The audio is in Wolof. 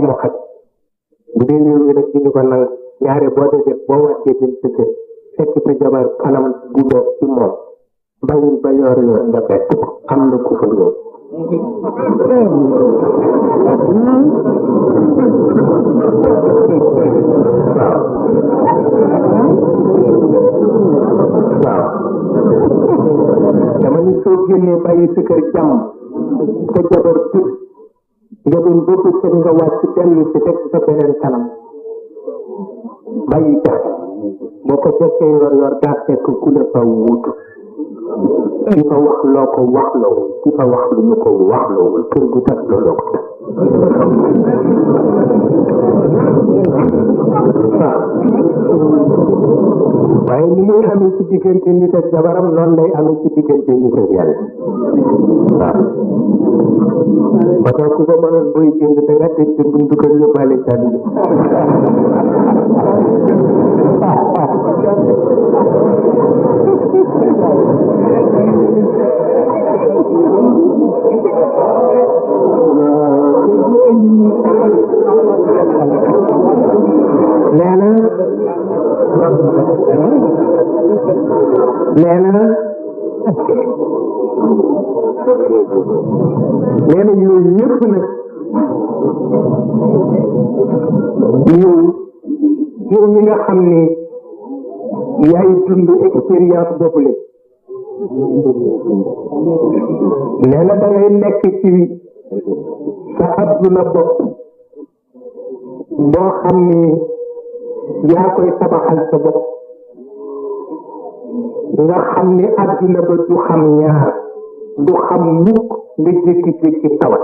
mu xaj bu dee réew mi nag ñu ko nangu ñaare boo defee boo wàccee dem sa kër fekk sa jabar kanam bu doog ci moom bàyyil ba yor nga bett ko am na ku fa ñëw waaw dama ni soo génnee bàyyi sa kër jàmm sa jabar tëdd nga dem bëgg seen nga wàcc dellu si teg sa beneen kanam bàyyi tax boo ko fekkee yor daa fekk ku la fa wuutu ki fa wax loo ko wax loo ki fa wax lu ñu ko wax loo kër gu tas looloo ko tas waaye ni muy amee ci diggante nit ak jabaram noonu lay amee ci diggante nit ak yàlla waaw ba tax ku ko mënoon booy jënd da nga tëj sa buntu kër yóbbaale caabi nee na yooyu yëpp nag yow mi nga xam ni yaay dund expérience boobule nee na da ngay nekk ci sa adduna bopp boo xam ni yaa koy tabaxal sa bopp nga xam ni adduna ba du xam ñaar du xam mukk nga jékki-jékki tawat